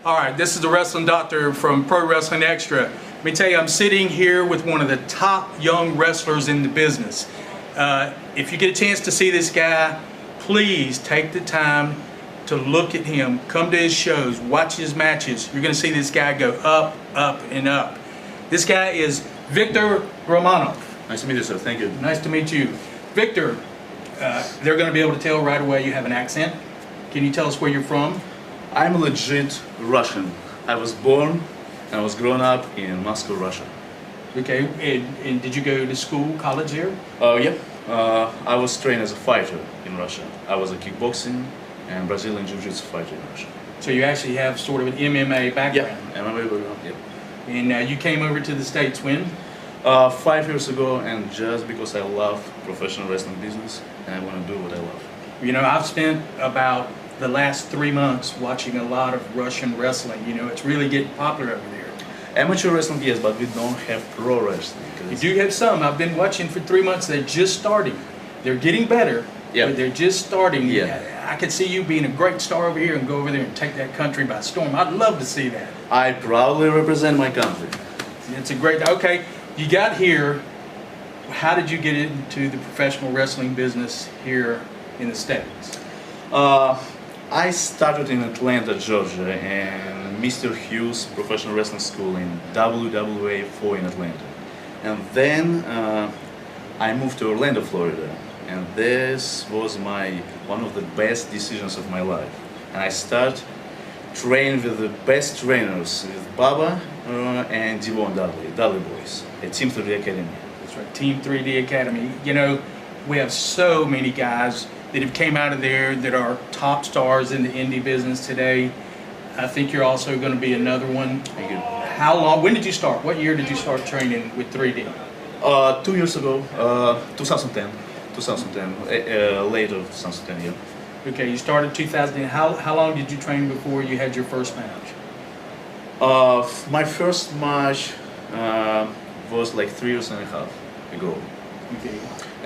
All right, this is the Wrestling Doctor from Pro Wrestling Extra. Let me tell you, I'm sitting here with one of the top young wrestlers in the business. If you get a chance to see this guy, please take the time to look at him, come to his shows, watch his matches. You're going to see this guy go up, up, and up. This guy is Victor Romanoff. Nice to meet you, sir. Thank you. Nice to meet you. Victor, they're going to be able to tell right away you have an accent. Can you tell us where you're from? I'm legit Russian. I was born and I was grown up in Moscow, Russia. Okay, and did you go to school, college here? Yep. I was trained as a fighter in Russia. I was a kickboxing and Brazilian Jiu-Jitsu fighter in Russia. So you actually have sort of an MMA background? Yeah, MMA background, yeah. And you came over to the States when? 5 years ago, and just because I love professional wrestling business and I want to do what I love. You know, I've spent about the last 3 months watching a lot of Russian wrestling. You know, it's really getting popular over there. Amateur wrestling, yes, but we don't have pro wrestling. You do have some. I've been watching for 3 months. They're just starting. They're getting better, but they're just starting. Yeah. I could see you being a great star over here and go over there and take that country by storm. I'd love to see that. I proudly represent my country. It's a great, okay, you got here. How did you get into the professional wrestling business here in the States? I started in Atlanta, Georgia, and Mr. Hughes Professional Wrestling School in WWA 4 in Atlanta. And then I moved to Orlando, Florida, and this was one of the best decisions of my life. And I started training with the best trainers, with Baba and Devon Dudley Boys at Team 3D Academy. That's right, Team 3D Academy. You know, we have so many guys that have came out of there that are top stars in the indie business today. I think you're also going to be another one. Thank you. How long, when did you start? What year did you start training with 3D? 2 years ago, 2010, late of 2010, yeah. Okay, you started 2010. How long did you train before you had your first match? My first match was like 3 years and a half ago. Okay.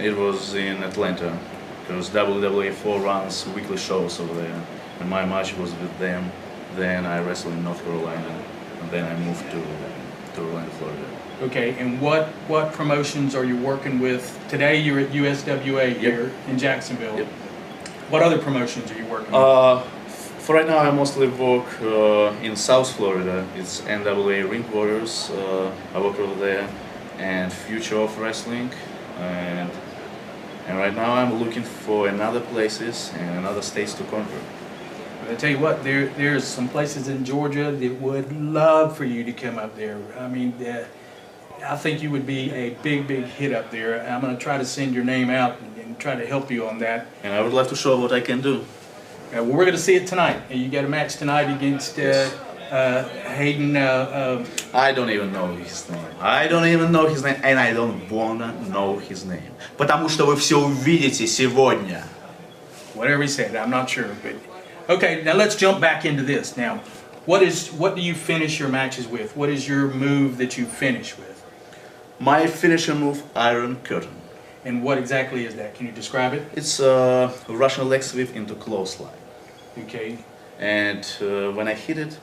It was in Atlanta, because WWA 4 runs weekly shows over there, and my match was with them. Then I wrestled in North Carolina, and then I moved to Orlando, Florida. Okay, and what promotions are you working with? Today you're at USWA here in Jacksonville. Yep. What other promotions are you working with? For right now, I mostly work in South Florida. It's NWA Ring Warriors. I work over there, and Future of Wrestling, and right now I'm looking for another places and another states to conquer. I tell you what, there's some places in Georgia that would love for you to come up there. I mean, I think you would be a big hit up there. I'm going to try to send your name out and try to help you on that. And I would like to show what I can do. Well, we're going to see it tonight. You got a match tonight against Hayden. I don't even know his name. I don't even know his name, and I don't wanna know his name. Потому что вы все увидите сегодня. Whatever he said, I'm not sure, but okay. Now let's jump back into this. Now, what do you finish your matches with? What is your move that you finish with? My finisher move, Iron Curtain. And what exactly is that? Can you describe it? It's a Russian leg sweep into clothesline. Okay. And when I hit it,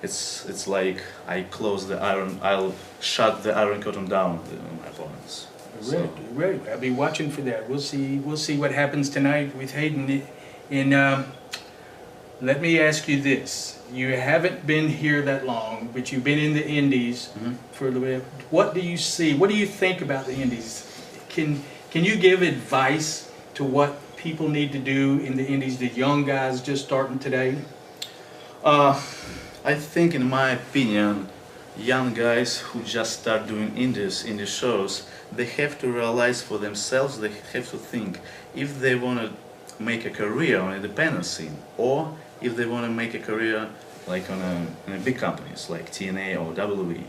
it's like I'll shut the Iron Curtain down my opponents. Right. I'll be watching for that. We'll see what happens tonight with Hayden. And let me ask you this: you haven't been here that long, but you've been in the Indies for a little bit. What do you see? What do you think about the Indies? Can you give advice to what people need to do in the Indies, the young guys just starting today? I think, in my opinion, young guys who just start doing indie shows, they have to realize for themselves, they have to think if they want to make a career on independent scene, or if they want to make a career like on a big companies like TNA or WWE.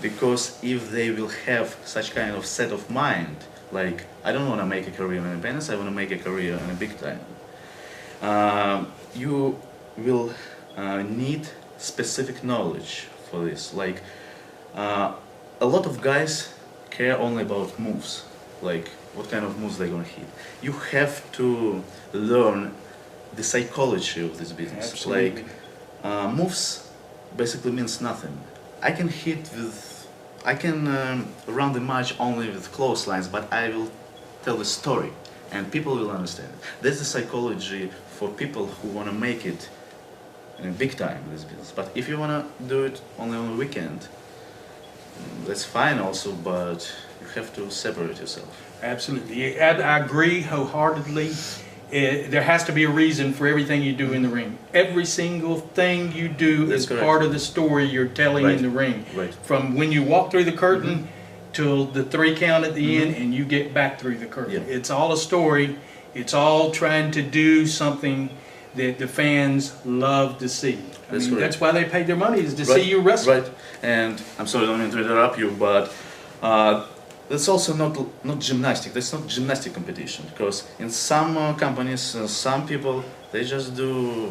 Because if they will have such kind of set of mind, like, I don't want to make a career in independence, I want to make a career in a big time, you will need specific knowledge for this. Like, a lot of guys care only about moves, like what kind of moves they're gonna hit. You have to learn the psychology of this business. Absolutely. Like, moves basically means nothing. I can run the match only with clotheslines, but I will tell the story, and people will understand it. That's the psychology for people who want to make it in big time in this business. But if you want to do it only on the weekend, that's fine also, but you have to separate yourself. Absolutely. I agree wholeheartedly. There has to be a reason for everything you do in the ring. Every single thing you do That's is correct. part of the story you're telling Right. in the ring. Right. From when you walk through the curtain till the 3 count at the end and you get back through the curtain. Yeah. It's all a story. It's all trying to do something that the fans love to see. That's correct. That's why they paid their money, is to Right, see you wrestle. Right, and I'm sorry, I don't mean to interrupt you, but that's also not gymnastic. That's not gymnastic competition, because in some companies, some people, they just do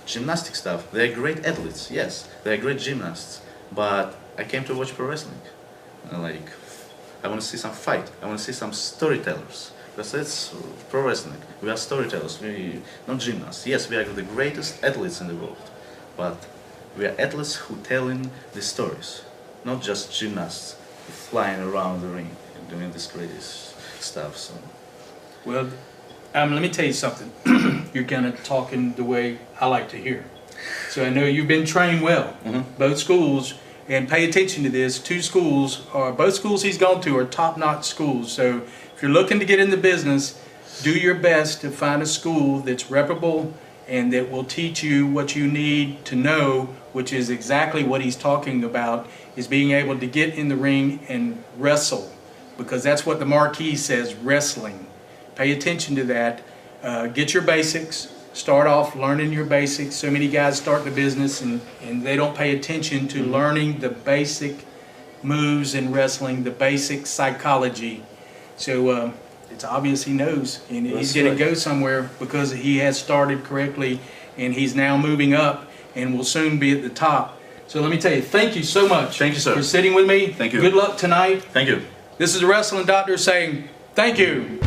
gymnastic stuff. They're great athletes, yes, they're great gymnasts, but I came to watch pro wrestling. Like, I want to see some fight. I want to see some storytellers. Because that's pro wrestling. We are storytellers, we not gymnasts. Yes, we are the greatest athletes in the world, but we are athletes who telling the stories, not just gymnasts flying around the ring and doing this crazy stuff. So, Well, let me tell you something. You're kind of talking the way I like to hear. So I know you've been trained well. Both schools, and pay attention to this, both schools he's gone to are top-notch schools. So if you're looking to get in the business, do your best to find a school that's reputable and that will teach you what you need to know, which is exactly what he's talking about, is being able to get in the ring and wrestle, because that's what the marquee says, wrestling. Pay attention to that. Get your basics. Start off learning your basics. So many guys start the business and they don't pay attention to learning the basic moves in wrestling, the basic psychology. So it's obvious he knows, and he's going to go somewhere because he has started correctly, and he's now moving up and will soon be at the top. So let me tell you, thank you so much. Thank you, sir. For sitting with me. Thank you. Good luck tonight. thank you. This is the Wrestling Doctor saying thank you.